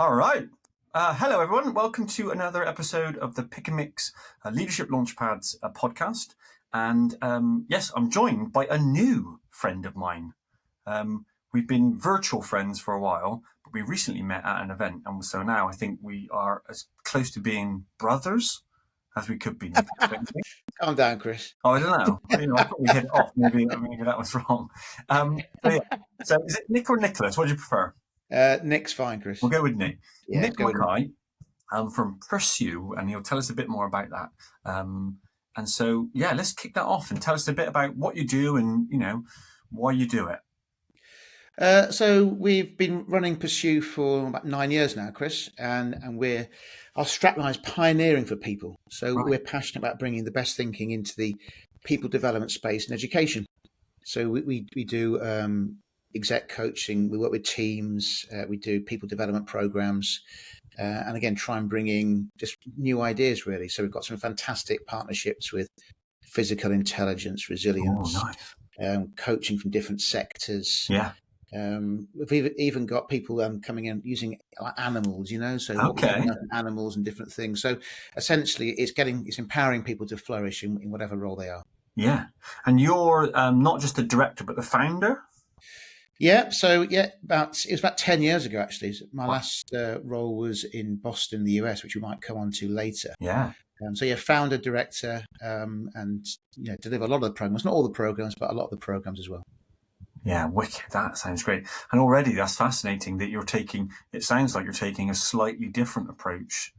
All right. Hello, everyone. Welcome to another episode of the Pick and Mix Leadership Launchpads podcast. And yes, I'm joined by a new friend of mine. We've been virtual friends for a while, but we recently met at an event. And so now I think we are as close to being brothers as we could be, Nick. Calm down, Chris. Oh, I don't know. I thought we hit it off. Maybe that was wrong. So is it Nick or Nicholas? What do you prefer? Nick's fine, Chris. We'll go with Nick. Yeah, Nick McKie from Pursue, and he'll tell us a bit more about that. And so, yeah, let's kick that off and tell us a bit about what you do and, why you do it. So we've been running Pursue for about 9 years now, Chris, and our strapline is pioneering for people. So We're passionate about bringing the best thinking into the people development space and education. So we do exec coaching, we work with teams, we do people development programs, and again, try and bring in just new ideas, really. So we've got some fantastic partnerships with physical intelligence, resilience, coaching from different sectors. Yeah. We've even got people coming in using animals, so animals and different things. So essentially, it's empowering people to flourish in whatever role they are. Yeah, and you're not just the director, but the founder. Yeah, so it was about 10 years ago, actually. My last role was in Boston, the US, which we might come on to later. Yeah. Founder, director, and deliver a lot of the programs, not all the programs, but a lot of the programs as well. Yeah, wicked. That sounds great. And already that's fascinating that it sounds like you're taking a slightly different approach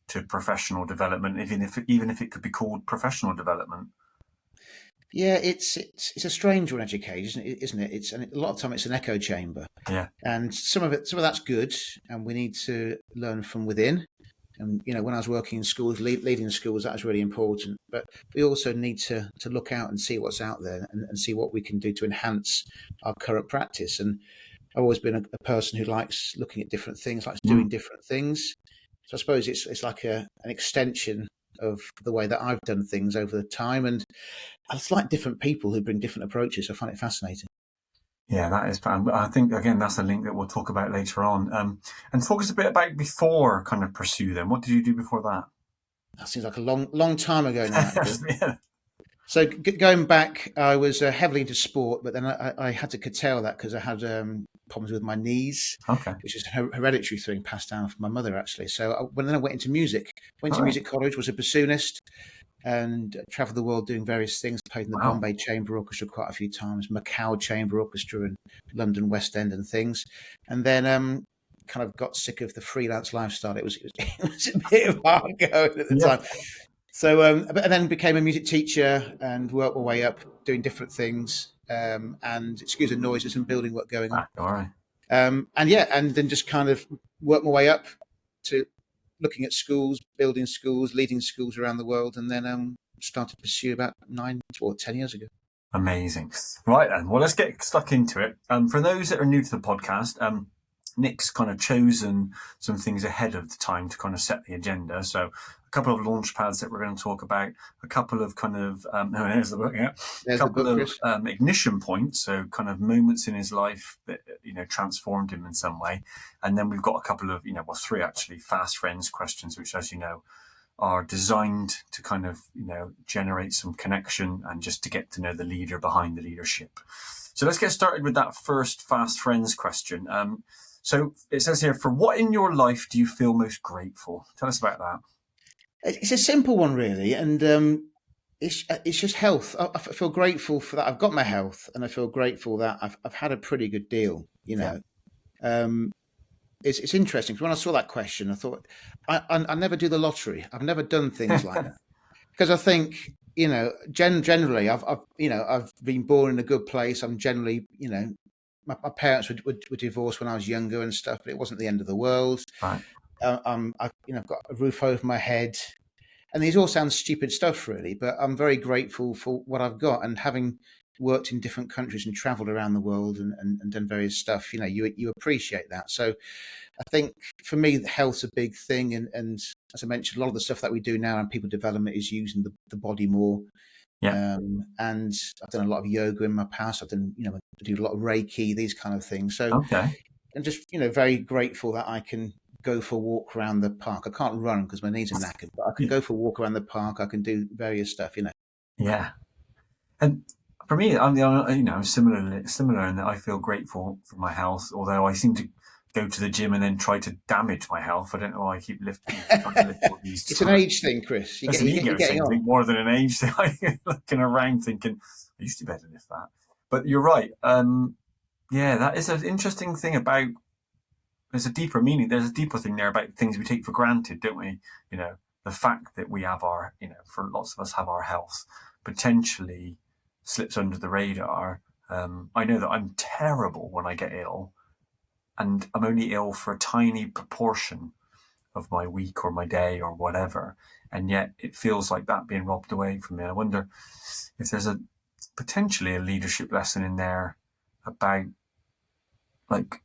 to professional development, even if it could be called professional development. Yeah, it's a strange one, education, isn't it? And a lot of time it's an echo chamber. Yeah. And some of that's good, and we need to learn from within. And when I was working in schools, leading schools, that was really important. But we also need to look out and see what's out there and see what we can do to enhance our current practice. And I've always been a person who likes looking at different things, likes doing different things. So I suppose it's like an extension of the way that I've done things over the time, and it's like different people who bring different approaches. I find it fascinating. Yeah, that is. I think again that's a link that we'll talk about later on. And talk us a bit about before kind of Pursue. Then, what did you do before that? That seems like a long time ago now. Yeah. So going back, I was heavily into sport, but then I had to curtail that because I had problems with my knees, which is a hereditary thing passed down from my mother, actually. So then I went into music. Went to music college, was a bassoonist, and travelled the world doing various things. Played in the Bombay Chamber Orchestra quite a few times, Macau Chamber Orchestra, and London West End and things. And then kind of got sick of the freelance lifestyle. It was a bit of hard going at the time. So, but then became a music teacher and worked my way up doing different things. And excuse the noise, there's some building work going on. All right. And then just kind of worked my way up to looking at schools, building schools, leading schools around the world, and then started to Pursue about 9 or 10 years ago. Amazing. Right then, well, let's get stuck into it. For those that are new to the podcast, Nick's kind of chosen some things ahead of the time to kind of set the agenda. So a couple of launch pads that we're going to talk about, a couple of kind of, there's the book, yeah. A couple of ignition points, so kind of moments in his life that, transformed him in some way. And then we've got a couple of, three actually, fast friends questions, which, as you know, are designed to kind of, generate some connection and just to get to know the leader behind the leadership. So let's get started with that first fast friends question. So it says here, for what in your life do you feel most grateful? Tell us about that. It's a simple one, really, and it's just health. I feel grateful for that. I've got my health, and I feel grateful that I've had a pretty good deal. It's interesting because when I saw that question, I thought I never do the lottery. I've never done things like that because I think generally I've been born in a good place. I'm generally my parents were divorced when I was younger and stuff, but it wasn't the end of the world. Right. I've got a roof over my head, and these all sound stupid stuff, really. But I'm very grateful for what I've got, and having worked in different countries and travelled around the world and done various stuff, you appreciate that. So I think for me, health's a big thing, and as I mentioned, a lot of the stuff that we do now in people development is using the body more. Yeah. And I've done a lot of yoga in my past. I've done, I do a lot of Reiki, these kind of things. So I'm just, very grateful that I can go for a walk around the park. I can't run because my knees are knackered, but I can go for a walk around the park. I can do various stuff, Yeah. And for me, I'm similar in that I feel grateful for my health, although I seem to go to the gym and then try to damage my health. I don't know why I keep trying to lift all these. It's an age thing, Chris. It's an ego you're getting thing, I think, on. more than an age thing. I'm looking around thinking, I used to be able to lift that. But you're right. Yeah, that is an interesting thing about, there's a deeper meaning. There's a deeper thing there about things we take for granted, don't we? The fact that we have our, for lots of us have our health potentially slips under the radar. I know that I'm terrible when I get ill, and I'm only ill for a tiny proportion of my week or my day or whatever. And yet it feels like that being robbed away from me. I wonder if there's potentially a leadership lesson in there about like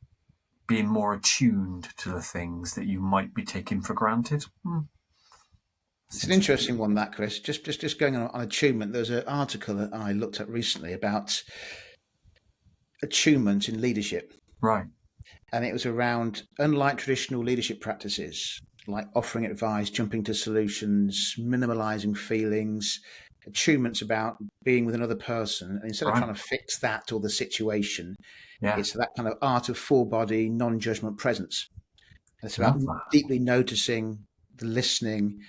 being more attuned to the things that you might be taking for granted. It's an interesting one, that, Chris. Just going on attunement. There's an article that I looked at recently about attunement in leadership. Right. And it was around, unlike traditional leadership practices, like offering advice, jumping to solutions, minimalizing feelings, attunement's about being with another person. And instead of trying to fix that or the situation, it's that kind of art of full body, non-judgment presence. And it's about deeply noticing, the listening.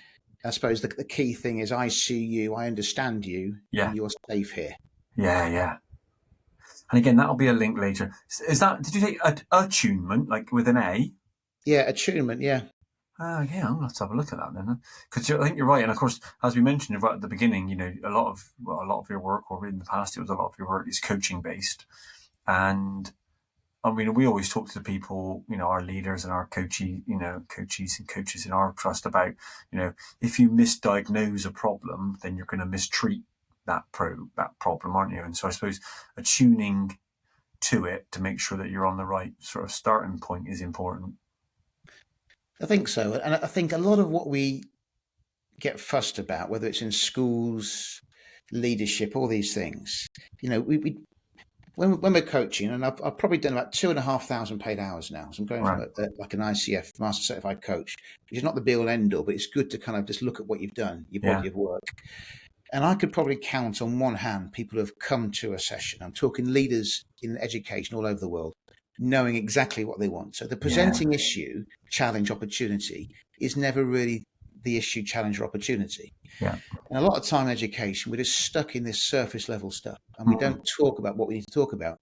I suppose the key thing is, I see you, I understand you, and you're safe here. Yeah. And again, that'll be a link later. Is that, did you say attunement, like with an A? Yeah, attunement, yeah. I'm going to have to have a look at that then. Because I think you're right. And of course, as we mentioned right at the beginning, a lot of your work, or in the past, it was a lot of your work is coaching based. And I mean, we always talk to the people, our leaders and our coaches and coaches in our trust about, if you misdiagnose a problem, then you're going to mistreat that problem, aren't you? And so I suppose attuning to it to make sure that you're on the right sort of starting point is important. I think so. And I think a lot of what we get fussed about, whether it's in schools, leadership, all these things, when we're coaching, and I've probably done about 2,500 paid hours now. So I'm going from like an ICF, Master Certified Coach, which is not the be all end all, but it's good to kind of just look at what you've done, your body of work. And I could probably count on one hand people who have come to a session. I'm talking leaders in education all over the world, knowing exactly what they want. So the presenting issue, challenge, opportunity is never really the issue, challenge, or opportunity. Yeah. And a lot of time in education, we're just stuck in this surface level stuff, and we don't talk about what we need to talk about.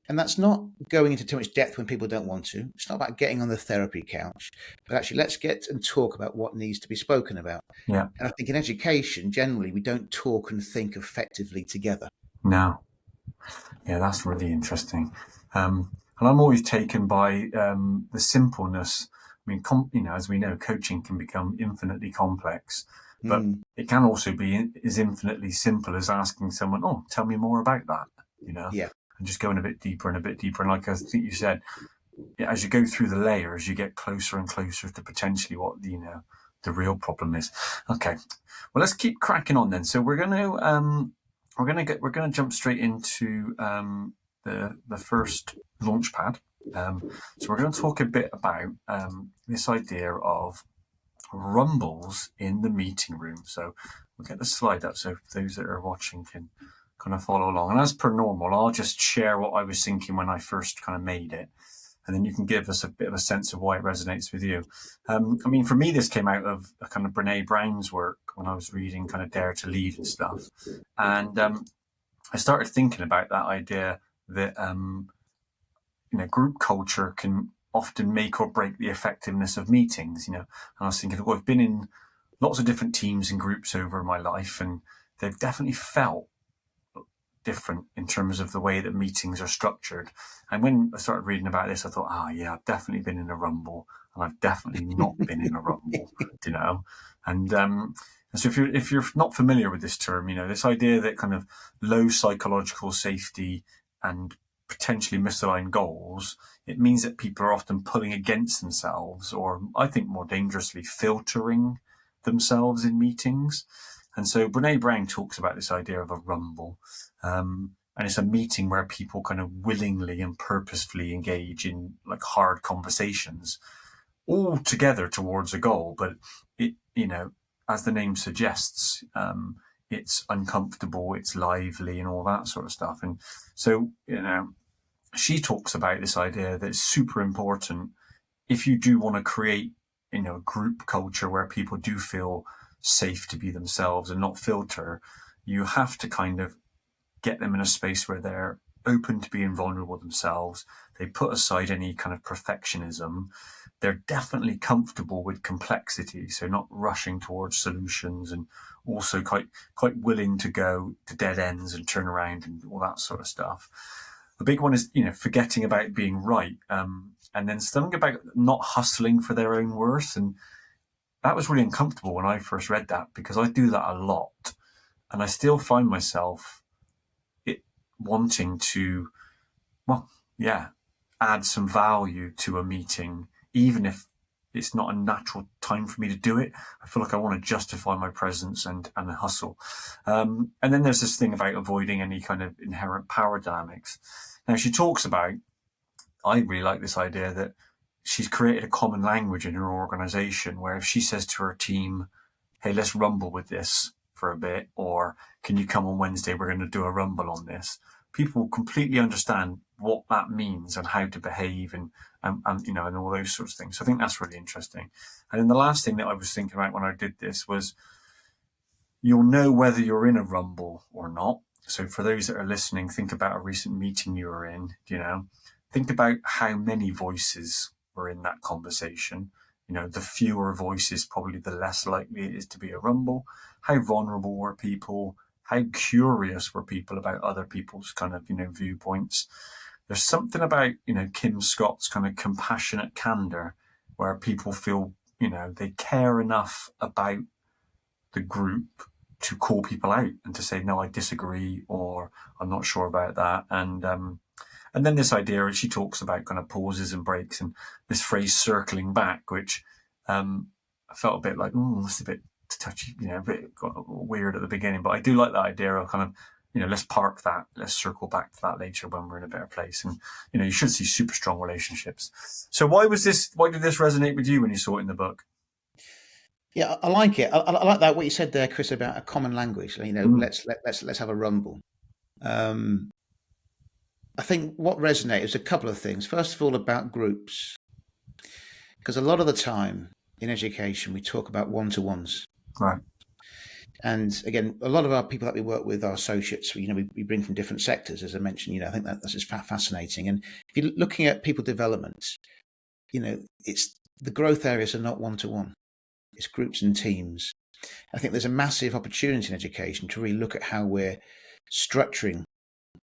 And that's not going into too much depth when people don't want to. It's not about getting on the therapy couch, but actually let's get and talk about what needs to be spoken about. Yeah. And I think in education, generally, we don't talk and think effectively together. No. Yeah, that's really interesting. And I'm always taken by the simpleness. I mean, as we know, coaching can become infinitely complex, but it can also be as infinitely simple as asking someone, "Oh, tell me more about that." And just going a bit deeper and a bit deeper. And like I think you said, as you go through the layers, you get closer and closer to potentially what the real problem is. Okay, well, let's keep cracking on then. So we're gonna jump straight into the first launch pad. So we're going to talk a bit about this idea of rumbles in the meeting room. So we'll get the slide up so those that are watching can kind of follow along. And as per normal, I'll just share what I was thinking when I first kind of made it. And then you can give us a bit of a sense of why it resonates with you. I mean, for me, this came out of a kind of Brene Brown's work when I was reading kind of Dare to Lead and stuff. And I started thinking about that idea that group culture can often make or break the effectiveness of meetings. And I was thinking, well, I've been in lots of different teams and groups over my life, and they've definitely felt different in terms of the way that meetings are structured. And when I started reading about this, I thought, I've definitely been in a rumble, and I've definitely not been in a rumble, And so if you're not familiar with this term, this idea that kind of low psychological safety and potentially misaligned goals, it means that people are often pulling against themselves, or I think more dangerously, filtering themselves in meetings. And so Brene Brown talks about this idea of a rumble. And it's a meeting where people kind of willingly and purposefully engage in like hard conversations, all together towards a goal, but it, as the name suggests, it's uncomfortable, it's lively, and all that sort of stuff. And so, she talks about this idea that it's super important if you do want to create, a group culture where people do feel safe to be themselves and not filter. You have to kind of get them in a space where they're open to being vulnerable themselves. They put aside any kind of perfectionism. They're definitely comfortable with complexity, so not rushing towards solutions, and also quite willing to go to dead ends and turn around and all that sort of stuff. The big one is, forgetting about being right, and then something about not hustling for their own worth. And that was really uncomfortable when I first read that, because I do that a lot, and I still find myself wanting to, add some value to a meeting, even if it's not a natural time for me to do it. I feel like I want to justify my presence and hustle. And then there's this thing about avoiding any kind of inherent power dynamics. Now, she talks about, I really like this idea that she's created a common language in her organization, where if she says to her team, hey, let's rumble with this for a bit, or can you come on Wednesday, we're going to do a rumble on this, people completely understand what that means and how to behave, and all those sorts of things. So I think that's really interesting. And then the last thing that I was thinking about when I did this was, you'll know whether you're in a rumble or not. So for those that are listening, think about a recent meeting you were in, think about how many voices were in that conversation. The fewer voices, probably the less likely it is to be a rumble. How vulnerable were people? How curious were people about other people's kind of, viewpoints? There's something about, Kim Scott's kind of compassionate candor, where people feel, they care enough about the group to call people out and to say, no, I disagree, or I'm not sure about that. And then this idea, she talks about kind of pauses and breaks, and this phrase circling back, which I felt a bit like, it's a bit touchy, a bit weird at the beginning. But I do like that idea of kind of, let's park that, let's circle back to that later when we're in a better place. And, you should see super strong relationships. So why did this resonate with you when you saw it in the book? Yeah, I like it. I like that, what you said there, Chris, about a common language. Let's have a rumble. I think what resonated is a couple of things. First of all, about groups, because a lot of the time in education we talk about one-to-ones. Right. And again, a lot of our people that we work with are associates. We bring from different sectors, as I mentioned. I think that's just fascinating. And if you're looking at people development, it's the growth areas are not one-to-one. It's groups and teams. I think there's a massive opportunity in education to really look at how we're structuring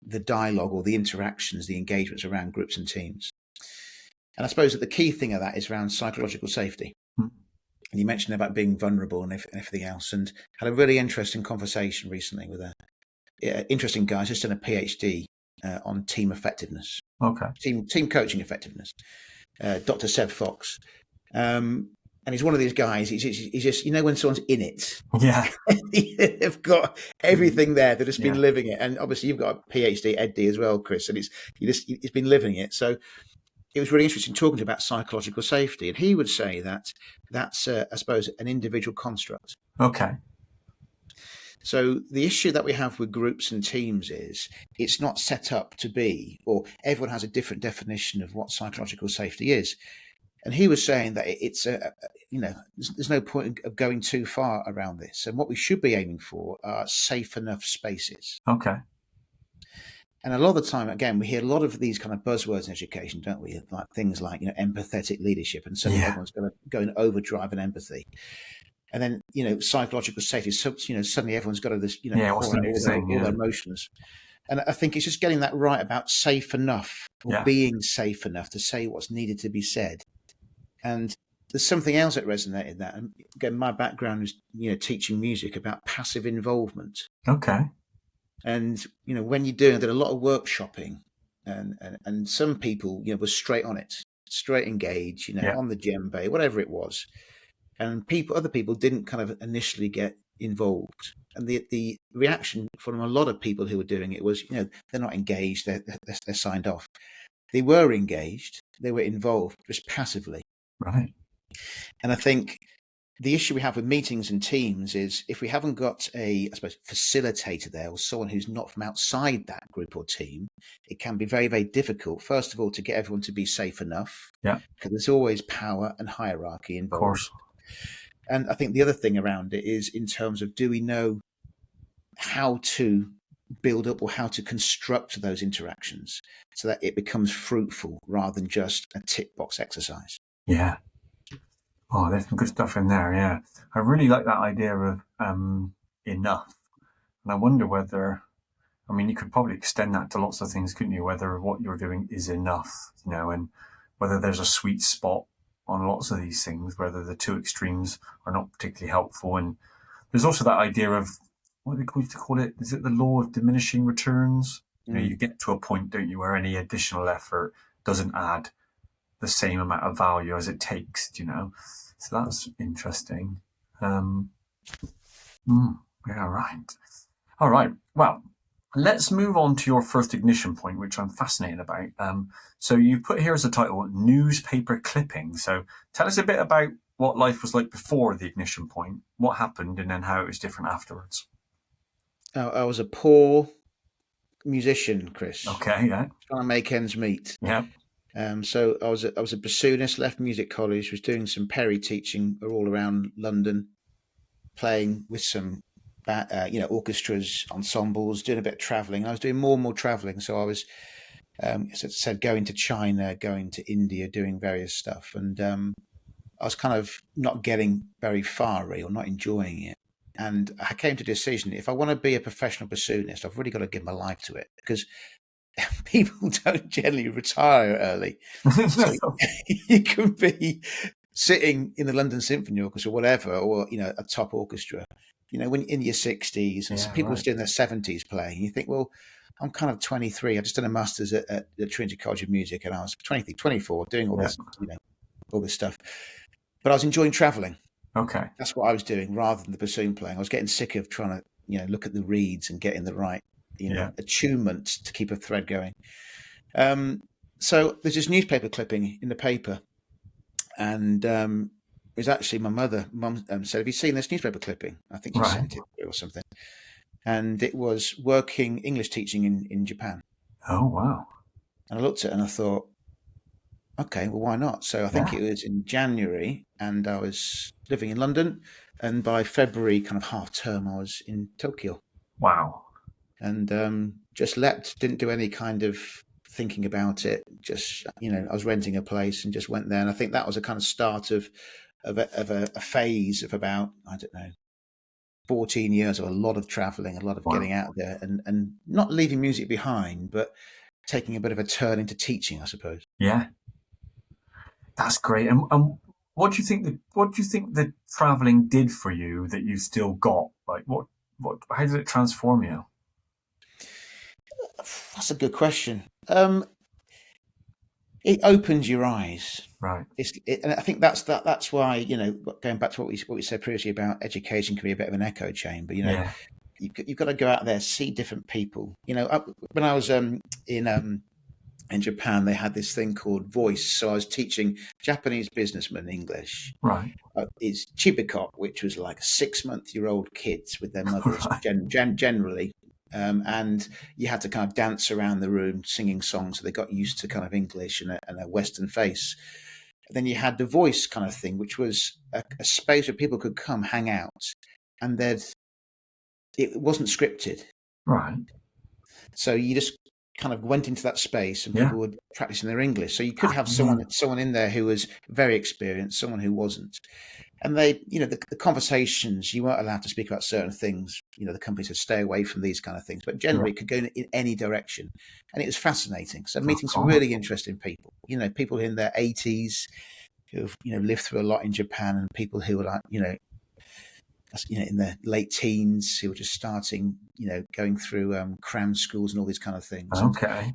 the dialogue or the interactions, the engagements around groups and teams. And I suppose that the key thing of that is around psychological safety. And you mentioned about being vulnerable and everything else, and had a really interesting conversation recently with a interesting guy who's just done a PhD on team effectiveness. Okay. Team coaching effectiveness. Dr. Seb Fox. And he's one of these guys. He's just, when someone's in it, yeah, they've got everything there. They've just been living it. And obviously, you've got a PhD, EdD as well, Chris, and he's been living it. So it was really interesting talking to him about psychological safety, and he would say that that's, I suppose, an individual construct. Okay. So the issue that we have with groups and teams is it's not set up to be, or everyone has a different definition of what psychological safety is. And he was saying that it's there's no point of going too far around this. And what we should be aiming for are safe enough spaces. Okay. And a lot of the time, again, we hear a lot of these kind of buzzwords in education, don't we? Like things like, empathetic leadership, and suddenly everyone's going to go in overdrive and empathy. And then, psychological safety. So, suddenly everyone's got to this, what's the new thing? All their emotions. And I think it's just getting that right about safe enough, or being safe enough to say what's needed to be said. And there's something else that resonated in that. And again, my background is, teaching music, about passive involvement. Okay. And, when you're doing, I did a lot of workshopping, and some people, were straight on it, straight engaged, on the djembe, whatever it was. And other people didn't kind of initially get involved. And the reaction from a lot of people who were doing it was, they're not engaged, they're signed off. They were engaged, they were involved, just passively. Right. And I think the issue we have with meetings and teams is if we haven't got a, I suppose, facilitator there or someone who's not from outside that group or team, it can be very, very difficult, first of all, to get everyone to be safe enough. Yeah. Because there's always power and hierarchy Of involved. course. And I think the other thing around it is in terms of, do we know how to build up or how to construct those interactions so that it becomes fruitful rather than just a tick box exercise? Yeah. Oh, there's some good stuff in there. Yeah. I really like that idea of enough. And I wonder whether, I mean, you could probably extend that to lots of things, couldn't you? Whether what you're doing is enough, and whether there's a sweet spot on lots of these things, whether the two extremes are not particularly helpful. And there's also that idea of, what do they call it? Is it the law of diminishing returns? You get to a point, don't you, where any additional effort doesn't add the same amount of value as it takes, So that's interesting. Yeah, right. All right. Well, let's move on to your first ignition point, which I'm fascinated about. So you put here as a title, newspaper clipping. So tell us a bit about what life was like before the ignition point, what happened, and then how it was different afterwards. I was a poor musician, Chris. Okay, yeah. Trying to make ends meet. Yeah. So I was a bassoonist, left music college, was doing some Perry teaching all around London, playing with some orchestras, ensembles, doing a bit of traveling. I was doing more and more traveling. So I was, as I said, going to China, going to India, doing various stuff. And I was kind of not getting very far, really, or not enjoying it. And I came to a decision, if I want to be a professional bassoonist, I've really got to give my life to it, because people don't generally retire early. So you can be sitting in the London Symphony Orchestra or whatever, or, a top orchestra, when in your 60s, and people are still in their 70s playing. You think, well, I'm kind of 23. I just done a master's at the Trinity College of Music, and I was 23, 24, doing all this, all this stuff. But I was enjoying traveling. Okay. That's what I was doing rather than the bassoon playing. I was getting sick of trying to, look at the reeds and getting the right, attunement to keep a thread going. So there's this newspaper clipping in the paper, and it was actually my mum said, "Have you seen this newspaper clipping?" I think she sent it or something. And it was working English teaching in Japan. Oh, wow. And I looked at it and I thought, okay, well, why not? So I think it was in January, and I was living in London, and by February, kind of half term, I was in Tokyo. Wow. And just leapt, didn't do any kind of thinking about it. Just, I was renting a place and just went there. And I think that was a kind of start of a phase of about, I don't know, 14 years of a lot of traveling, a lot of getting out there, and not leaving music behind, but taking a bit of a turn into teaching, I suppose. Yeah. That's great. And what do you think the traveling did for you that you still got? Like how did it transform you? That's a good question. It opens your eyes, right? And I think that's why, going back to what we said previously about education can be a bit of an echo chamber. You've got to go out there, see different people. When I was in Japan, they had this thing called voice. So I was teaching Japanese businessmen English. Right. It's chibikop, which was like 6-month-old kids with their mothers, generally. And you had to kind of dance around the room singing songs, so they got used to kind of English and a Western face. And then you had the voice kind of thing, which was a space where people could come hang out, and it wasn't scripted. Right. So you just kind of went into that space, and people were practicing their English. So you could have someone in there who was very experienced, someone who wasn't. And they, the conversations, you weren't allowed to speak about certain things. The company said stay away from these kind of things, but generally it could go in any direction. And it was fascinating. So meeting some really interesting people, people in their 80s who've, lived through a lot in Japan, and people who were like, in their late teens who were just starting, going through cram schools and all these kind of things. Okay. And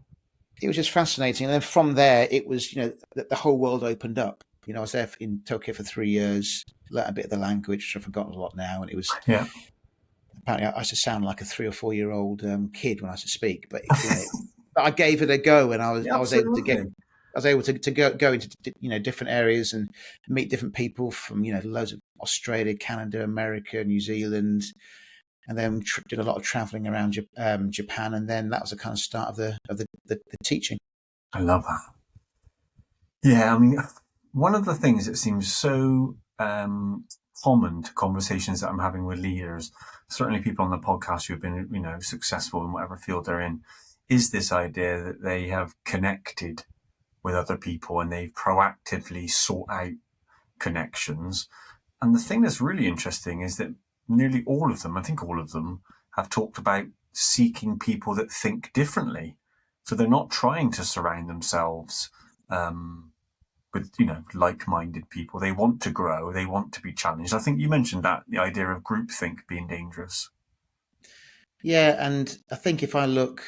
it was just fascinating. And then from there, it was, the whole world opened up. I was there in Tokyo for 3 years, learned a bit of the language, which I've forgotten a lot now. And it was, apparently I used to sound like a 3 or 4 year old kid when I used to speak, but I gave it a go, and I was able to get I was able to go into different areas and meet different people from loads of Australia, Canada, America, New Zealand, and then did a lot of traveling around Japan, and then that was the kind of start of the teaching. I love that. Yeah, I mean, one of the things that seems so common to conversations that I'm having with leaders, certainly people on the podcast who've been, successful in whatever field they're in, is this idea that they have connected with other people and they've proactively sought out connections. And the thing that's really interesting is that nearly all of them, I think all of them, have talked about seeking people that think differently. So they're not trying to surround themselves with, like-minded people. They want to grow. They want to be challenged. I think you mentioned that, the idea of groupthink being dangerous. Yeah, and I think if I look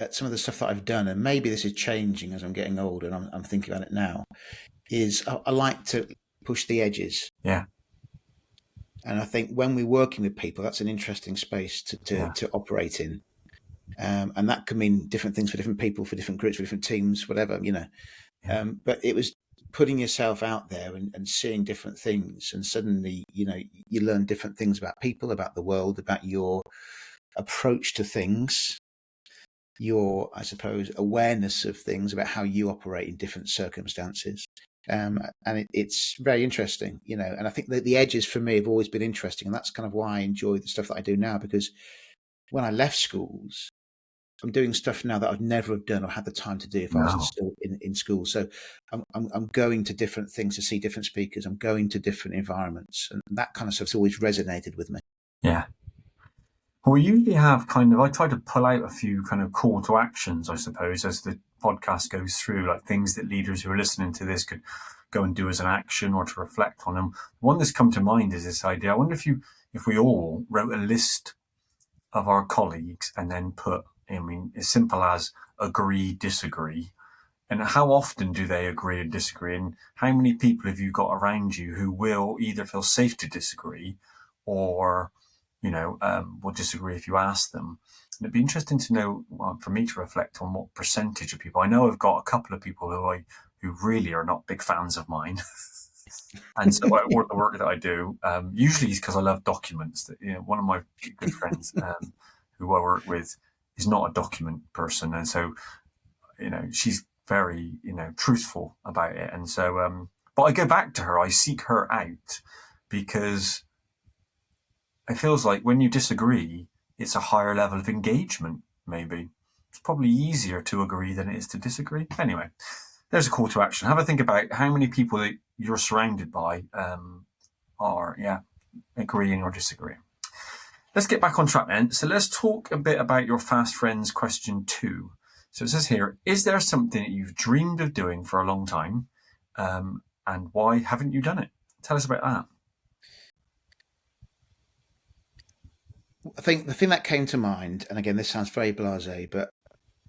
at some of the stuff that I've done, and maybe this is changing as I'm getting older and I'm thinking about it now, is I like to push the edges. Yeah. And I think when we're working with people, that's an interesting space to operate in. And that can mean different things for different people, for different groups, for different teams, whatever, But it was putting yourself out there and seeing different things. And suddenly, you learn different things about people, about the world, about your approach to things, your, I suppose, awareness of things, about how you operate in different circumstances. And it's very interesting, and I think that the edges for me have always been interesting. And that's kind of why I enjoy the stuff that I do now, because when I left schools, I'm doing stuff now that I'd never have done or had the time to do if I was still in school. So I'm going to different things to see different speakers. I'm going to different environments, and that kind of stuff's always resonated with me. Yeah. Well, we usually have I try to pull out a few kind of call to actions, I suppose, as the podcast goes through, like things that leaders who are listening to this could go and do as an action or to reflect on them. One that's come to mind is this idea. I wonder if we all wrote a list of our colleagues and then put, as simple as agree, disagree, and how often do they agree and disagree, and how many people have you got around you who will either feel safe to disagree or will disagree if you ask them. And it'd be interesting to know, for me to reflect on what percentage of people. I know I've got a couple of people who really are not big fans of mine. And so the work that I do, usually is because I love documents. That one of my good friends who I work with is not a document person. And so, she's very, truthful about it. And so, but I go back to her, I seek her out because it feels like when you disagree, it's a higher level of engagement, maybe. It's probably easier to agree than it is to disagree. Anyway, there's a call to action. Have a think about how many people that you're surrounded by are agreeing or disagreeing. Let's get back on track then. So let's talk a bit about your Fast Friends question 2. So it says here, is there something that you've dreamed of doing for a long time? And why haven't you done it? Tell us about that. I think the thing that came to mind, and again, this sounds very blasé, but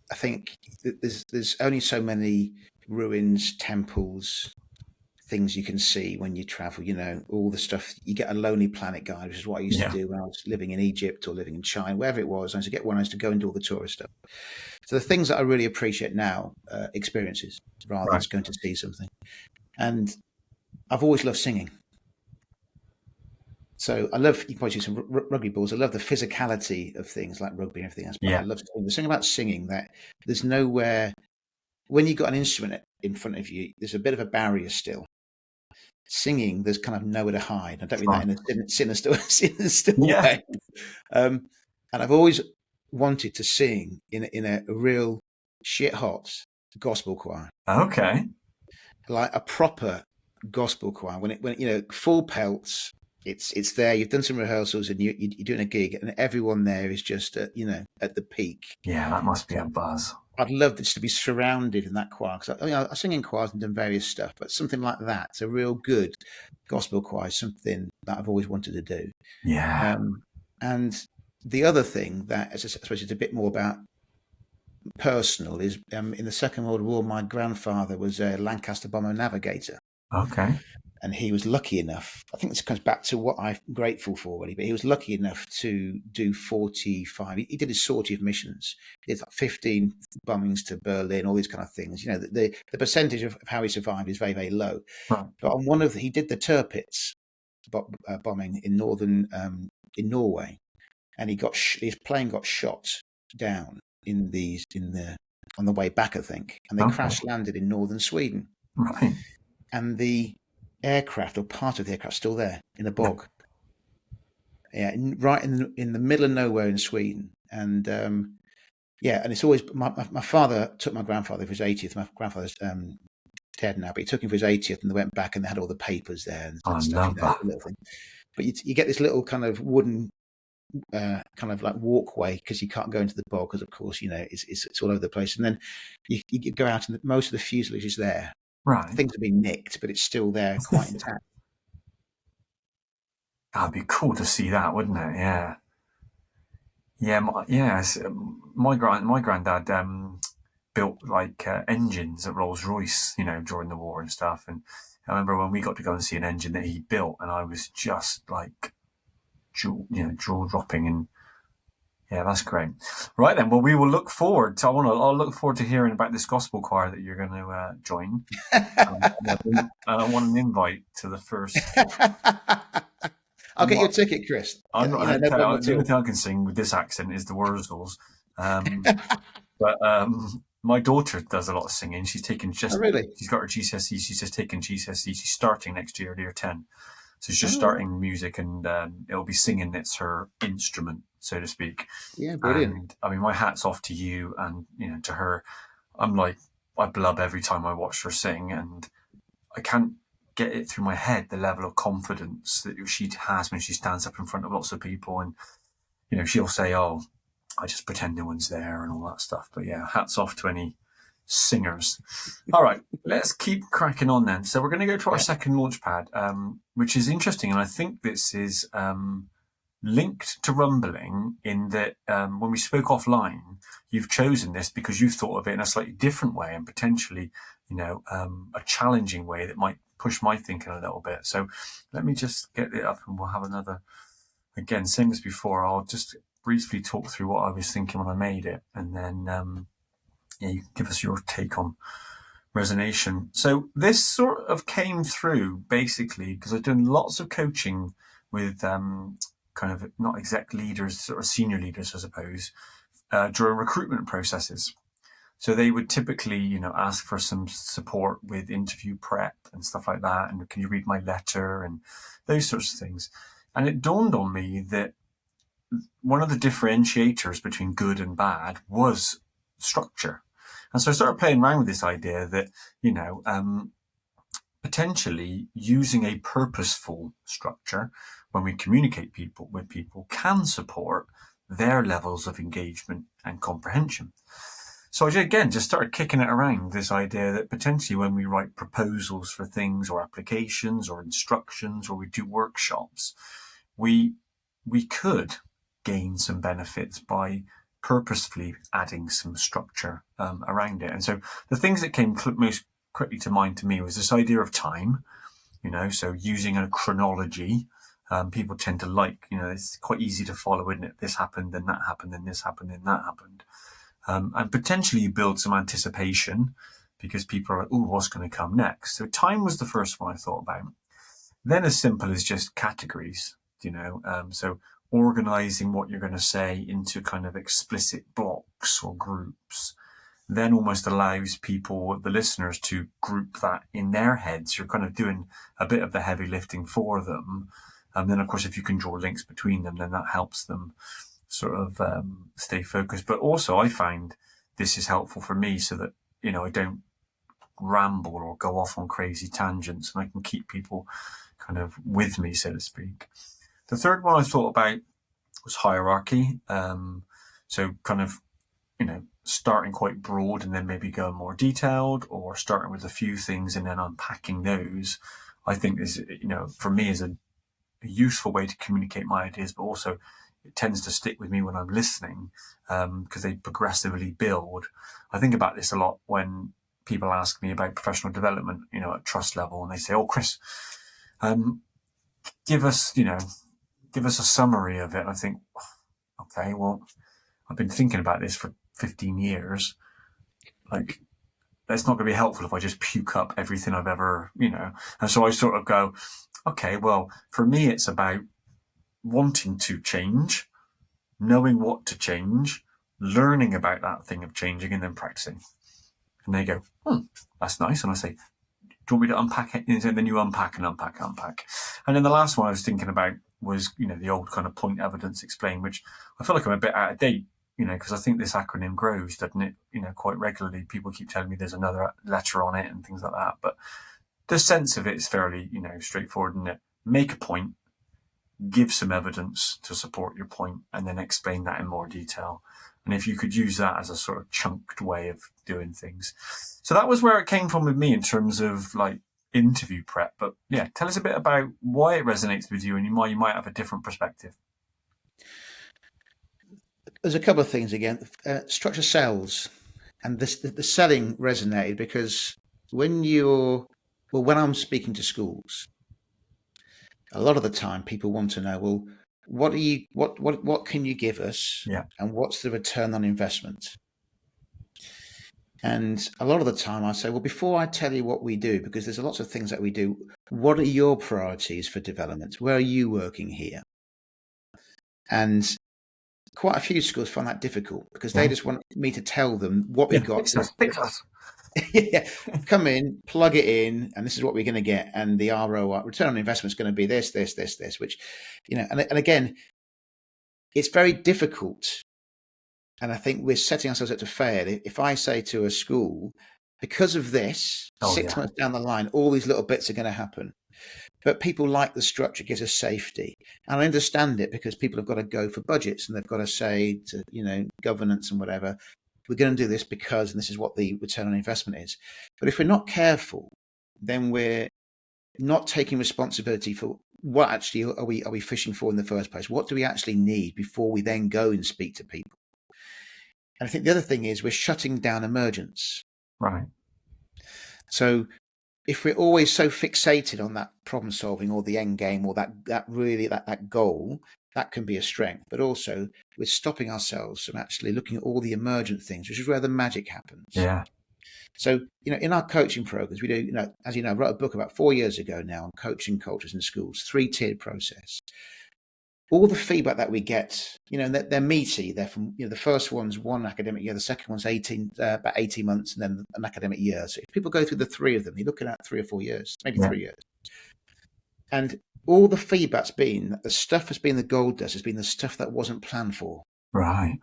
I think there's only so many ruins, temples, things you can see when you travel. All the stuff. You get a Lonely Planet guide, which is what I used to do when I was living in Egypt or living in China, wherever it was. I used to get one. I used to go and do all the tourist stuff. So the things that I really appreciate now, experiences rather than just going to see something. And I've always loved singing. So I love, you probably see some rugby balls. I love the physicality of things like rugby and everything else. But I love the thing about singing that there's nowhere, when you've got an instrument in front of you, there's a bit of a barrier still. Singing, there's kind of nowhere to hide. I don't mean that in a sinister way. And I've always wanted to sing in a real shit hot gospel choir. Okay. Like a proper gospel choir. When full pelts. It's there. You've done some rehearsals and you're doing a gig, and everyone there is just at the peak. Yeah, that must be a buzz. I'd love this to be surrounded in that choir, because I sing in choirs and done various stuff, but something like that, it's a real good gospel choir, something that I've always wanted to do. Yeah. And the other thing that I suppose it's a bit more about personal is in the Second World War, my grandfather was a Lancaster bomber navigator. Okay. And he was lucky enough, I think this comes back to what I'm grateful for, really, but he was lucky enough to do 45. He did his sortie of missions. He did like 15 bombings to Berlin, all these kind of things. You know, the percentage of how he survived is very, very low. Right. But on one of he did the Tirpitz bombing in northern in Norway, and his plane got shot down on the way back, I think, and they crash landed in northern Sweden. Right. And the aircraft, or part of the aircraft, still there in a bog. Yeah, right in the middle of nowhere in Sweden. And and it's always my father took my grandfather for his 80th. My grandfather's dead now, but he took him for his 80th, and they went back and they had all the papers there and stuff. Love that. Little thing. But you get this little kind of wooden kind of like walkway, because you can't go into the bog, because of course it's all over the place. And then you go out, and most of the fuselage is there. Right. Things have been nicked, but it's still there, quite intact. That'd be cool to see that, wouldn't it? Yeah. Yeah. My granddad built like engines at Rolls-Royce, during the war and stuff. And I remember when we got to go and see an engine that he built, and I was just like, jaw dropping. And yeah, that's great. Right then. Well, we will look forward to. I'll look forward to hearing about this gospel choir that you're going to join. I want an invite to the first. I'll get you a ticket, Chris. The only thing I can sing with this accent is the Wurzels. But my daughter does a lot of singing. She's taken Oh, really? She's got her GCSE. She's just taken GCSE. She's starting next year, year 10. So she's just starting music, and it'll be singing. It's her instrument, so to speak. Yeah, brilliant. And I mean, my hat's off to you, and to her. I'm like, I blub every time I watch her sing, and I can't get it through my head, the level of confidence that she has when she stands up in front of lots of people. And she'll say, "Oh, I just pretend no one's there," and all that stuff. But yeah, hats off to any singers. All right, let's keep cracking on then. So we're going to go to our second launch pad, which is interesting, and I think this is linked to Rumbling in that when we spoke offline, you've chosen this because you've thought of it in a slightly different way, and potentially a challenging way that might push my thinking a little bit. So let me just get it up, and we'll have another. Again, same as before, I'll just briefly talk through what I was thinking when I made it, and then you can give us your take on resonation. So this sort of came through basically because I've done lots of coaching with kind of not exec leaders, sort of senior leaders, I suppose, during recruitment processes. So they would typically, ask for some support with interview prep and stuff like that. And can you read my letter and those sorts of things? And it dawned on me that one of the differentiators between good and bad was structure. And so I started playing around with this idea that, potentially using a purposeful structure when we communicate with people can support their levels of engagement and comprehension. So I, again, just started kicking it around, this idea that potentially when we write proposals for things or applications or instructions or we do workshops, we could gain some benefits by purposefully adding some structure around it. And so the things that came most quickly to mind to me was this idea of time, so using a chronology. People tend to like, it's quite easy to follow, isn't it? This happened, then that happened, then this happened, then that happened. And potentially build some anticipation because people are like, oh, what's going to come next? So time was the first one I thought about. Then as simple as just categories, so organizing what you're going to say into kind of explicit blocks or groups, then almost allows people, the listeners, to group that in their heads. You're kind of doing a bit of the heavy lifting for them. And then, of course, if you can draw links between them, then that helps them sort of stay focused. But also I find this is helpful for me so that, I don't ramble or go off on crazy tangents, and I can keep people kind of with me, so to speak. The third one I thought about was hierarchy. So kind of, starting quite broad and then maybe going more detailed, or starting with a few things and then unpacking those, I think is, for me is a useful way to communicate my ideas, but also it tends to stick with me when I'm listening because they progressively build. I think about this a lot when people ask me about professional development, at trust level, and they say, "Oh, Chris, Give us, give us a summary of it. I think, okay, well, I've been thinking about this for 15 years. Like, it's not going to be helpful if I just puke up everything I've ever, And so I sort of go, okay, well, for me, it's about wanting to change, knowing what to change, learning about that thing of changing, and then practicing. And they go, that's nice. And I say, do you want me to unpack it? And then you unpack and unpack and unpack. And then the last one I was thinking about was, the old kind of point, evidence, explain, which I feel like I'm a bit out of date, because I think this acronym grows, doesn't it? Quite regularly. People keep telling me there's another letter on it and things like that. But the sense of it is fairly, straightforward, isn't it? Make a point, give some evidence to support your point, and then explain that in more detail. And if you could use that as a sort of chunked way of doing things. So that was where it came from with me in terms of like interview prep. But yeah, tell us a bit about why it resonates with you and why you might have a different perspective. There's a couple of things again. Structure sells, and the selling resonated because when I'm speaking to schools, a lot of the time people want to know, well, what can you give us? Yeah. And what's the return on investment? And a lot of the time I say, well, before I tell you what we do, because there's lots of things that we do, what are your priorities for development? Where are you working here? And quite a few schools find that difficult because they just want me to tell them what we got. Fix us. Yeah, come in, plug it in, and this is what we're going to get. And the ROI, return on investment, is going to be this, which, and again, it's very difficult. And I think we're setting ourselves up to fail. If I say to a school, because of this, 6 months down the line, all these little bits are going to happen. But people like the structure, gives us safety. And I understand it because people have got to go for budgets and they've got to say to, governance and whatever, we're going to do this because, and this is what the return on investment is. But if we're not careful, then we're not taking responsibility for what actually are we fishing for in the first place? What do we actually need before we then go and speak to people? And I think the other thing is we're shutting down emergence. Right. So if we're always so fixated on that problem solving or the end game or that goal, that can be a strength. But also we're stopping ourselves from actually looking at all the emergent things, which is where the magic happens. Yeah. So, in our coaching programs, we do, as you know, I wrote a book about 4 years ago now on coaching cultures in schools, 3-tiered process. All the feedback that we get, they're meaty. They're from, the first one's 1 academic year, the second one's about 18 months, and then an academic year. So if people go through the 3 of them, you're looking at 3 or 4 years, maybe 3 years. And all the feedback's been that the stuff has been the gold dust, has been the stuff that wasn't planned for. Right.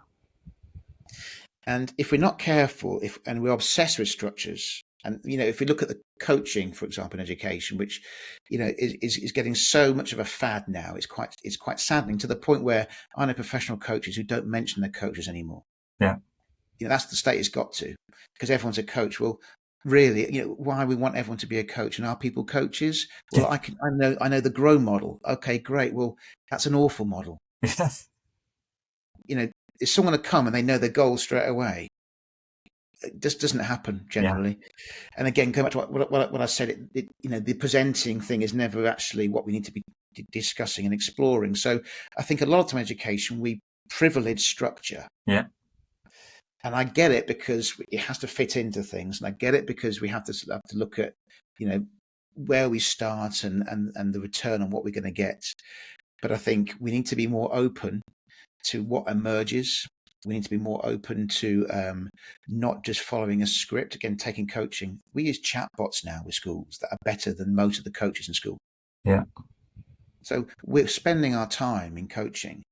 And if we're not careful, and we're obsessed with structures, and if we look at the coaching, for example, in education, which is getting so much of a fad now, it's quite saddening to the point where I know professional coaches who don't mention their coaches anymore. Yeah. That's the state it's got to, because everyone's a coach. Well, really, why we want everyone to be a coach, and are people coaches? Well, I know the grow model. Okay, great. Well, that's an awful model. Is someone to come and they know their goal straight away? It just doesn't happen generally. Yeah. And again, going back to what I said, the presenting thing is never actually what we need to be discussing and exploring. So I think a lot of time in education, we privilege structure. Yeah. And I get it because it has to fit into things. And I get it because we have to look at, where we start and the return on what we're going to get. But I think we need to be more open to what emerges. We need to be more open to not just following a script. Again, taking coaching. We use chatbots now with schools that are better than most of the coaches in school. Yeah. So we're spending our time in coaching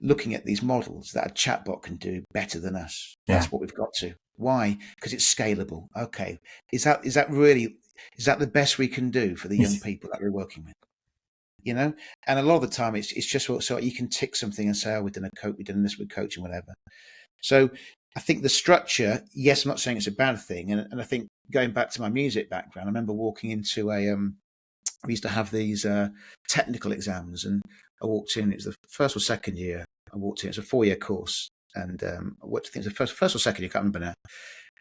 looking at these models that a chatbot can do better than us. Yeah. That's what we've got to. Why? Because it's scalable. Okay. Is that the best we can do for the young people that we're working with? And a lot of the time it's just so you can tick something and say, oh, we've done this with coaching, whatever. So I think the structure, yes, I'm not saying it's a bad thing. And I think going back to my music background, I remember walking into we used to have these technical exams, and I walked in, it was the first or second year I walked in, it was a 4-year course. And I think it was the first or second year, I can't remember now.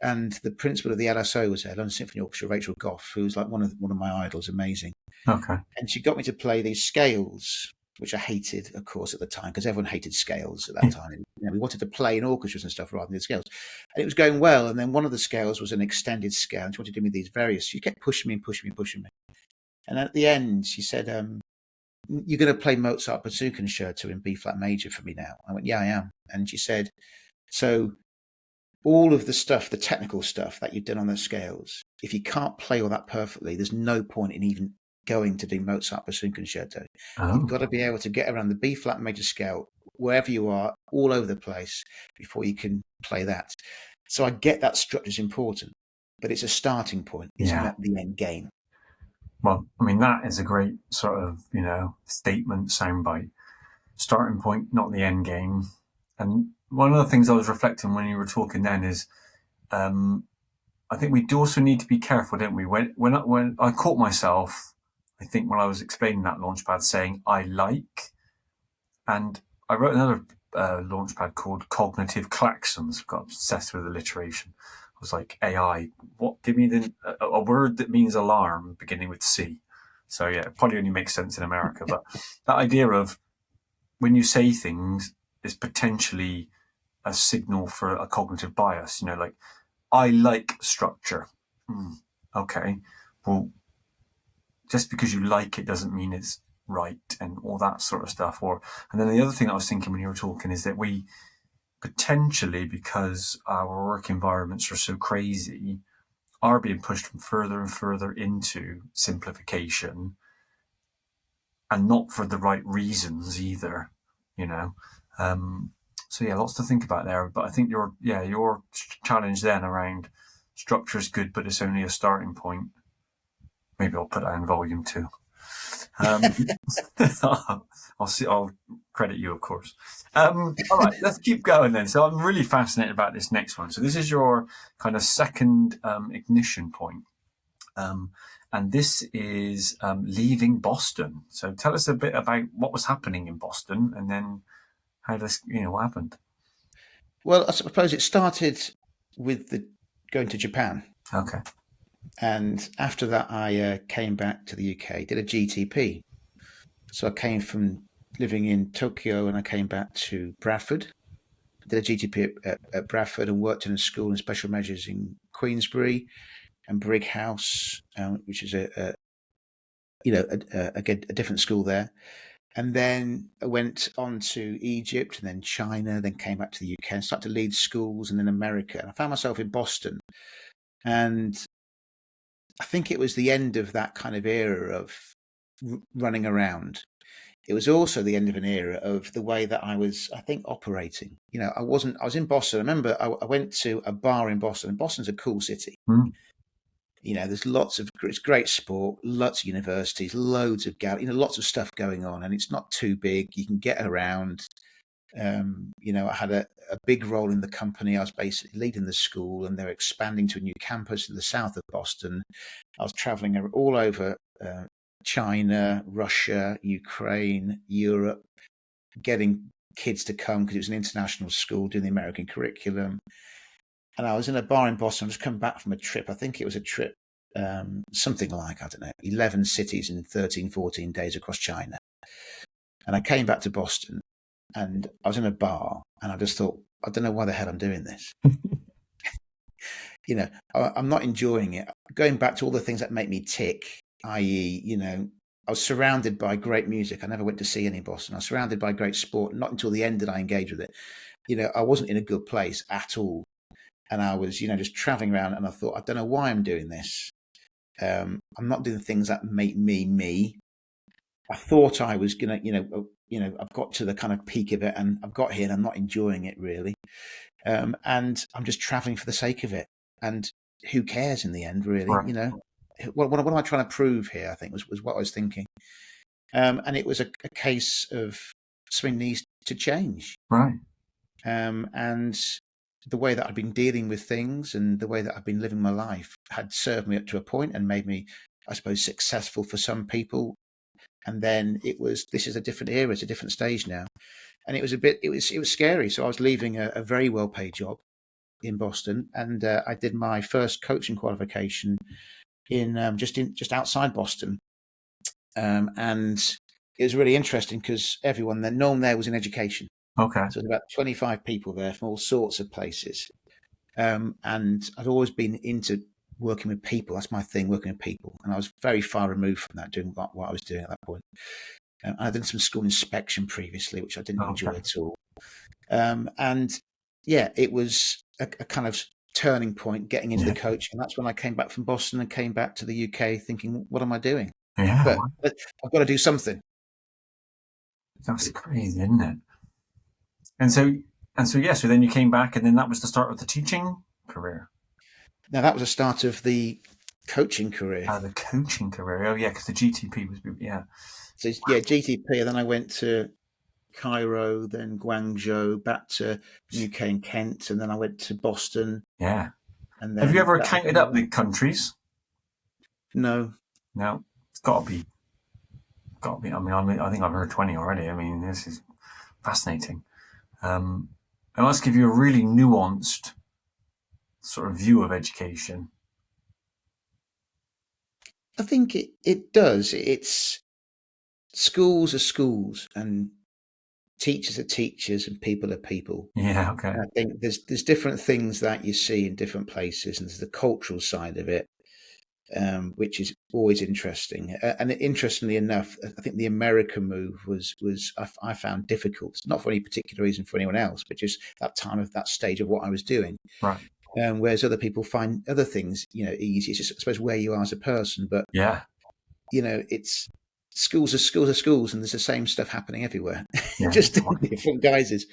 And the principal of the LSO was there, London Symphony Orchestra, Rachel Goff, who was like one of my idols, amazing. Okay. And she got me to play these scales, which I hated, of course, at the time, because everyone hated scales at that time. And, we wanted to play in orchestras and stuff rather than scales. And it was going well. And then one of the scales was an extended scale. And she wanted to do me these various. She kept pushing me and pushing me and pushing me. And at the end, she said, "You're going to play Mozart Bassoon Concerto in B flat major for me now." I went, "Yeah, I am." And she said, "So all of the stuff, the technical stuff that you've done on those scales, if you can't play all that perfectly, there's no point in even going to do Mozart Bassoon Concerto. You've got to be able to get around the B flat major scale wherever you are, all over the place, before you can play that." So I get that structure is important, but it's a starting point. It's not the end game. Well, I mean, that is a great sort of, statement, soundbite. Starting point, not the end game. And one of the things I was reflecting when you were talking then is, I think we do also need to be careful, don't we? When I caught myself, I think when I was explaining that Launchpad, saying I like, and I wrote another Launchpad called Cognitive Klaxons. I've got obsessed with alliteration. I was like, AI, what? Give me a word that means alarm beginning with C. So yeah, it probably only makes sense in America, but that idea of when you say things is potentially a signal for a cognitive bias. Like, I like structure. Okay, well, just because you like it doesn't mean it's right, and all that sort of stuff. And then the other thing I was thinking when you were talking is that we potentially, because our work environments are so crazy, are being pushed from further and further into simplification, and not for the right reasons either. So yeah, lots to think about there. But I think your challenge then around structure is good, but it's only a starting point. Maybe I'll put that in volume 2. I'll credit you, of course. All right, let's keep going then. So I'm really fascinated about this next one. So this is your kind of second ignition point. And this is leaving Boston. So tell us a bit about what was happening in Boston, and then how this, what happened. Well, I suppose it started with going to Japan. Okay. And after that, I came back to the UK, did a GTP. So I came from living in Tokyo and I came back to Bradford, did a GTP at Bradford, and worked in a school in special measures in Queensbury and Brighouse, which is a different school there. And then I went on to Egypt and then China, then came back to the UK and started to lead schools, and then America. And I found myself in Boston. And I think it was the end of that kind of era of running around. It was also the end of an era of the way that I was, I think, operating. I was in Boston. I remember I went to a bar in Boston, and Boston's a cool city. There's it's great sport, lots of universities, loads of lots of stuff going on, and it's not too big. You can get around. I had a big role in the company. I was basically leading the school, and they're expanding to a new campus in the south of Boston. I was traveling all over China, Russia, Ukraine, Europe, getting kids to come because it was an international school doing the American curriculum. And I was in a bar in Boston. I just come back from a trip. I think it was a trip, something like, 11 cities in 13, 14 days across China. And I came back to Boston and I was in a bar and I just thought, I don't know why the hell I'm doing this. I'm not enjoying it. Going back to all the things that make me tick, i.e., I was surrounded by great music. I never went to see any in Boston. I was surrounded by great sport. Not until the end did I engage with it. I wasn't in a good place at all. And I was, just traveling around, and I thought, I don't know why I'm doing this. I'm not doing things that make me me. I thought I was gonna, I've got to the kind of peak of it, and I've got here, and I'm not enjoying it really. And I'm just traveling for the sake of it. And who cares in the end, really? Right. What am I trying to prove here? I think was what I was thinking. And it was a case of something needs to change. Right. And the way that I'd been dealing with things and the way that I've been living my life had served me up to a point and made me, I suppose, successful for some people. And then this is a different era, it's a different stage now. And it was scary. So I was leaving a very well paid job. in Boston, and I did my first coaching qualification in just outside Boston, and it was really interesting because no one there was in education. Okay. So there's about 25 people there from all sorts of places, and I'd always been into working with people. That's my thing, working with people, and I was very far removed from that, doing what I was doing at that point. I did some school inspection previously, which I didn't enjoy at all. And yeah, it was a kind of turning point getting into the coaching. And that's when I came back from Boston and came back to the UK thinking, what am I doing? Yeah. But I've got to do something. That's crazy, isn't it? And so then you came back, and then that was the start of the teaching career. Now, that was the start of the coaching career. The coaching career. Oh, yeah, because the GTP was, yeah. So, yeah, GTP, and then I went to Cairo, then Guangzhou, back to UK and Kent, and then I went to Boston. Yeah. And then have you ever counted up the countries? No. No. It's got to be. I mean, I think I've heard 20 already. I mean, this is fascinating. It must give you a really nuanced sort of view of education. I think it does. It's schools are schools, and teachers are teachers, and people are people. Yeah, okay. And I think there's different things that you see in different places, and there's the cultural side of it, which is always interesting. And interestingly enough, I think the American move was I found difficult, not for any particular reason for anyone else, but just that stage of what I was doing. Right. Whereas other people find other things, easy. It's just, I suppose, where you are as a person. But yeah, it's schools are schools, and there's the same stuff happening everywhere, yeah, just in different guises.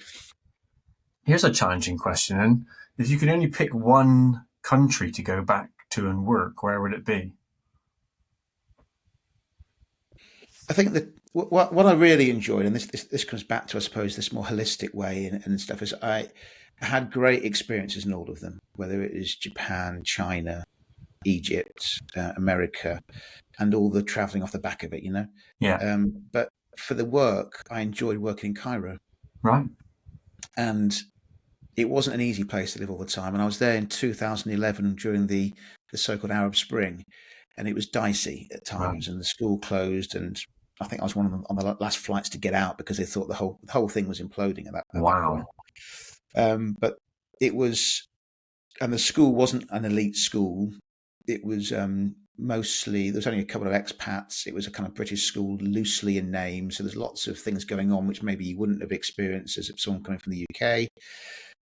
Here's a challenging question, and if you could only pick one country to go back to and work, where would it be? I think that what I really enjoyed, and this comes back to, I suppose, this more holistic way and stuff, is I had great experiences in all of them, whether it is Japan, China, Egypt, America, and all the traveling off the back of it, Yeah. But for the work, I enjoyed working in Cairo. Right. And it wasn't an easy place to live all the time. And I was there in 2011 during the so-called Arab Spring, and it was dicey at times, and the school closed, and I think I was one of them on the last flights to get out because they thought the whole thing was imploding at that point. But it was, and the school wasn't an elite school. It was mostly, there was only a couple of expats. It was a kind of British school, loosely in name. So there's lots of things going on which maybe you wouldn't have experienced as someone coming from the UK.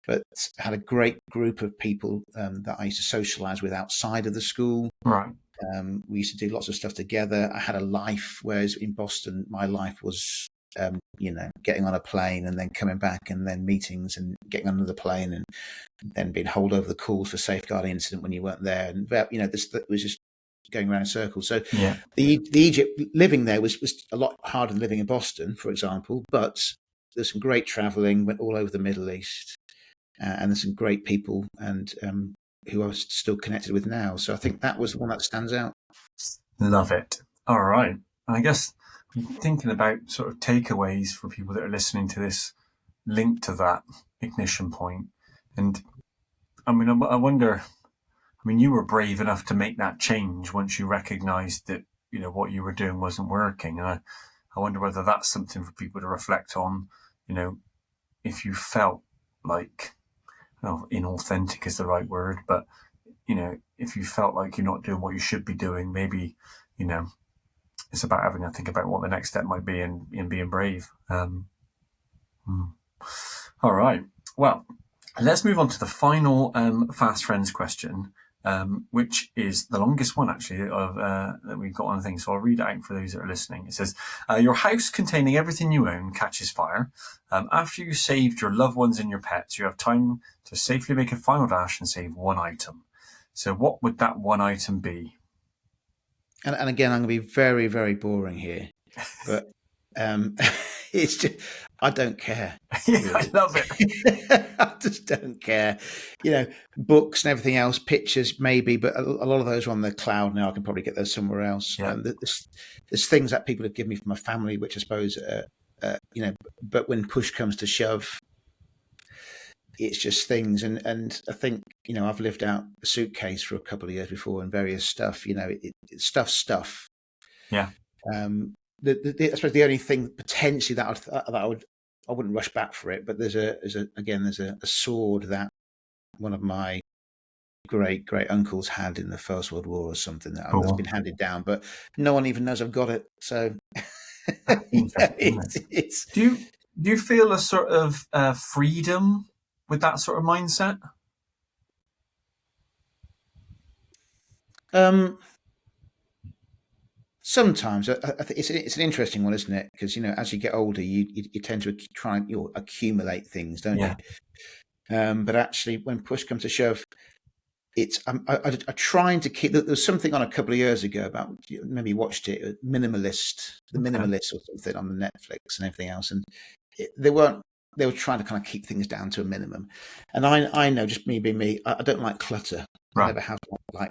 But had a great group of people that I used to socialise with outside of the school. Right. We used to do lots of stuff together. I had a life, whereas in Boston, my life was, getting on a plane and then coming back, and then meetings and getting on another plane, and then being holed over the calls for safeguarding incident when you weren't there. And, this was just going around in circles. So yeah. the Egypt living there was a lot harder than living in Boston, for example, but there's some great traveling, went all over the Middle East, and there's some great people and who I was still connected with now. So I think that was the one that stands out. Love it. All right. I guess I'm thinking about sort of takeaways for people that are listening to this linked to that ignition point. And I mean, I wonder, you were brave enough to make that change once you recognized that, what you were doing wasn't working. And I wonder whether that's something for people to reflect on, if you felt like, inauthentic is the right word, but, if you felt like you're not doing what you should be doing, maybe, it's about having to think about what the next step might be and being brave. All right. Well, let's move on to the final Fast Friends question, which is the longest one, actually, of that we've got on the thing. So I'll read it out for those that are listening. It says, your house containing everything you own catches fire. After you saved your loved ones and your pets, you have time to safely make a final dash and save one item. So what would that one item be? And again, I'm going to be very, very boring here, but it's just, I don't care. Really. I love it. I just don't care. Books and everything else, pictures maybe, but a lot of those are on the cloud now. I can probably get those somewhere else. Yeah. There's things that people have given me from my family, which I suppose, but when push comes to shove, it's just things. And I think, I've lived out a suitcase for a couple of years before and various stuff, it's stuff. Yeah. I suppose the only thing potentially that I wouldn't rush back for it, but there's a sword that one of my great uncles had in the First World War or something that's been handed down, but no one even knows I've got it. So it's. Do you feel a sort of freedom with that sort of mindset? Sometimes I think it's an interesting one, isn't it? Because as you get older, you tend to try and accumulate things, don't you? But actually, when push comes to shove, it's I'm trying to keep. There was something on a couple of years ago about, maybe you watched it, The Minimalist or something on the Netflix and everything else, and they were trying to kind of keep things down to a minimum. And I know, just me being me, I don't like clutter. I never have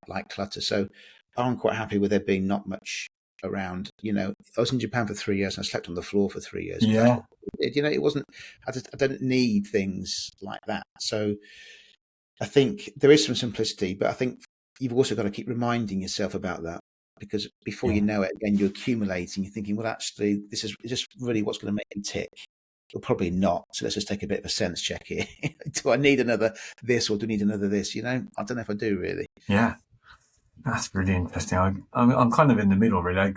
like clutter, so I'm quite happy with there being not much around. I was in Japan for 3 years and I slept on the floor for 3 years. Yeah. It wasn't. I don't need things like that. So I think there is some simplicity, but I think you've also got to keep reminding yourself about that, because before you know it, again, you're accumulating. You're thinking, well, actually, is this really what's going to make me tick? Well, probably not. So let's just take a bit of a sense check here. Do I need another this, or do I need another this? I don't know if I do really. Yeah, that's really interesting. I'm kind of in the middle, really. I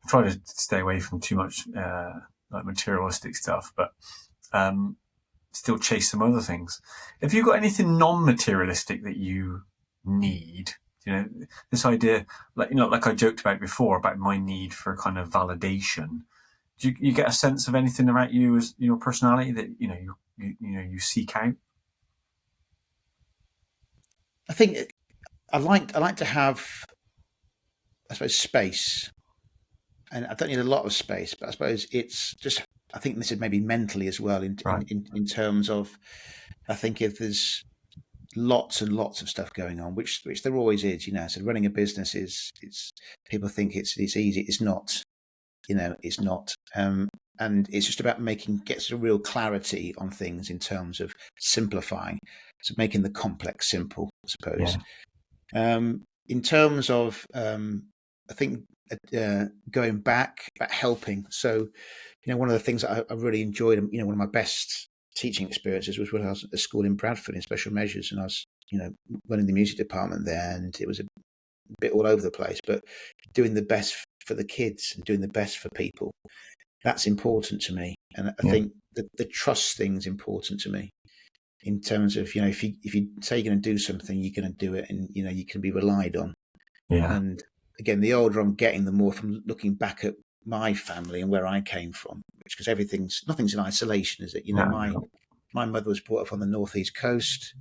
try to stay away from too much materialistic stuff, but still chase some other things. Have you got anything non-materialistic that you need? This idea, like I joked about before, about my need for kind of validation. Do you get a sense of anything about you as your personality that you seek out? I think I like to have, I suppose, space, and I don't need a lot of space, but I suppose it's just. I think this is maybe mentally as well, in terms of, I think if there's lots and lots of stuff going on, which there always is, So running a business is people think it's easy. It's not. It's not. And it's just about gets a real clarity on things in terms of simplifying, so making the complex simple, I suppose. Yeah. In terms of, I think going back, about helping. So, one of the things that I really enjoyed, one of my best teaching experiences was when I was at a school in Bradford in special measures, and I was, running the music department there, and it was a bit all over the place, but doing the best for the kids and doing the best for people, that's important to me. And I think that the trust thing's important to me, in terms of, if you say you're going to do something, you're going to do it, and you can be relied on. And again, the older I'm getting, the more from looking back at my family and where I came from, because nothing's in isolation, is it? My mother was brought up on the northeast coast.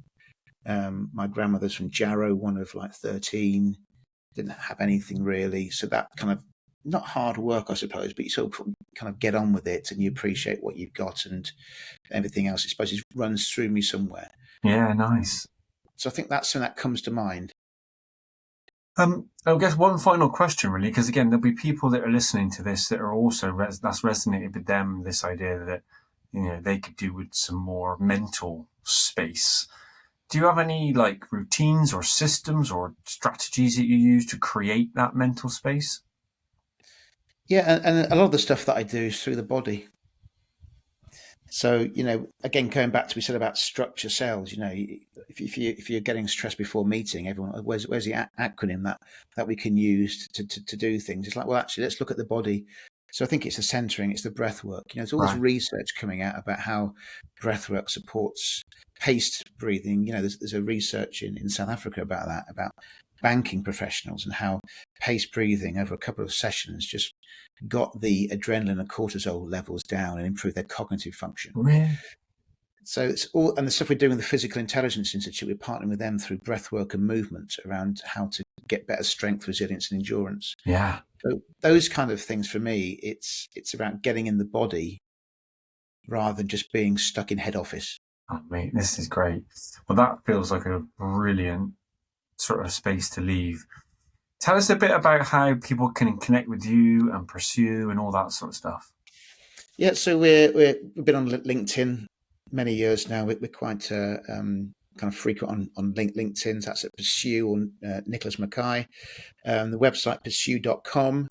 My grandmother's from Jarrow, one of like 13, didn't have anything really. So that kind of, not hard work, I suppose, but you sort of kind of get on with it, and you appreciate what you've got, and everything else, I suppose, it runs through me somewhere. Yeah, nice. So I think that's when that comes to mind. I guess one final question, really, because again, there'll be people that are listening to this that are also that's resonated with them. This idea that they could do with some more mental space. Do you have any routines or systems or strategies that you use to create that mental space? Yeah, and a lot of the stuff that I do is through the body. So, again, going back to we said about structure cells, if you're getting stressed before meeting, everyone, where's the acronym that we can use to do things? It's like, well, actually, let's look at the body. So I think it's the centering, it's the breath work. There's all this research coming out about how breath work supports paced breathing. There's a research in South Africa about that, about banking professionals, and how paced breathing over a couple of sessions just got the adrenaline and cortisol levels down and improved their cognitive function. Really? So it's all, and the stuff we're doing with the Physical Intelligence Institute, we're partnering with them through breathwork and movement around how to get better strength, resilience, and endurance. Yeah. So those kind of things, for me, it's about getting in the body rather than just being stuck in head office. Oh, mate, this is great. Well, that feels like a brilliant sort of space to leave. Tell us a bit about how people can connect with you and pursue and all that sort of stuff. Yeah, so we've been on LinkedIn. many years now. We're quite kind of frequent on LinkedIn. So that's at Pursue or Nicholas McKie. The website pursue.com.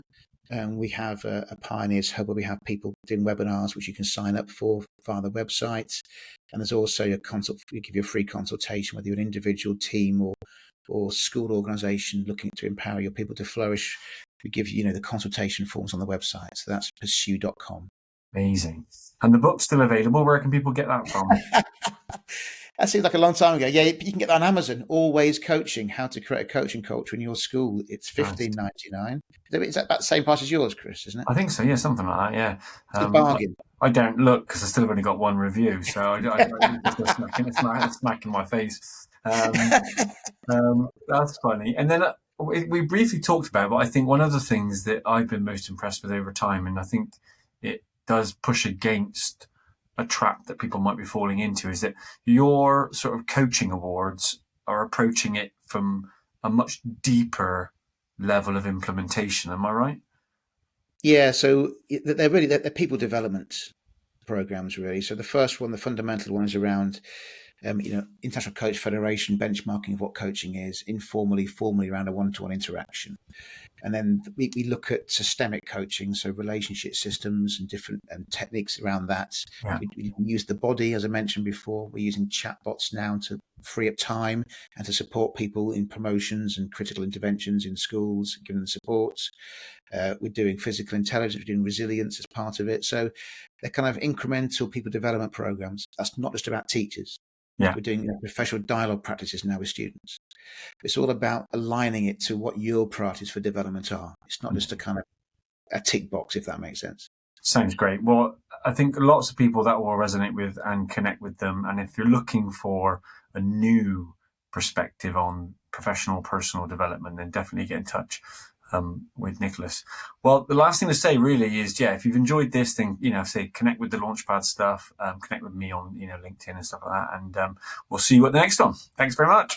We have a Pioneers Hub where we have people doing webinars, which you can sign up for via the website. And there's also we give you a free consultation, whether you're an individual, team, or school organisation looking to empower your people to flourish. We give you, the consultation forms on the website. So that's pursue.com. Amazing. And the book's still available. Where can people get that from? That seems like a long time ago. Yeah, you can get that on Amazon. Always Coaching: How to Create a Coaching Culture in Your School. It's $15.99. Is that about the same price as yours, Chris? Isn't it? I think so. Yeah, something like that. Yeah, it's a bargain. I don't look because I still have only got one review, so I it's smacking my face. That's funny. And then we briefly talked about, but I think one of the things that I've been most impressed with over time, and I think it does push against a trap that people might be falling into, is that your sort of coaching awards are approaching it from a much deeper level of implementation. Am I right? Yeah, so they're people development programs, really. So the first one, the fundamental one, is around International Coach Federation benchmarking of what coaching is, informally, formally, around a one-to-one interaction. And then we look at systemic coaching, so relationship systems and different techniques around that. Yeah. We use the body, as I mentioned before. We're using chatbots now to free up time and to support people in promotions and critical interventions in schools, giving them support. We're doing physical intelligence, we're doing resilience as part of it. So they're kind of incremental people development programs. That's not just about teachers. Yeah. We're doing professional dialogue practices now with students. It's all about aligning it to what your priorities for development are. It's not just a kind of a tick box, if that makes sense. Sounds great. Well, I think lots of people that will resonate with and connect with them. And if you're looking for a new perspective on professional, personal development, then definitely get in touch with Nicholas. Well, the last thing to say really is, if you've enjoyed this thing, say connect with the Launchpad stuff, connect with me on, LinkedIn and stuff like that. And we'll see you at the next one. Thanks very much.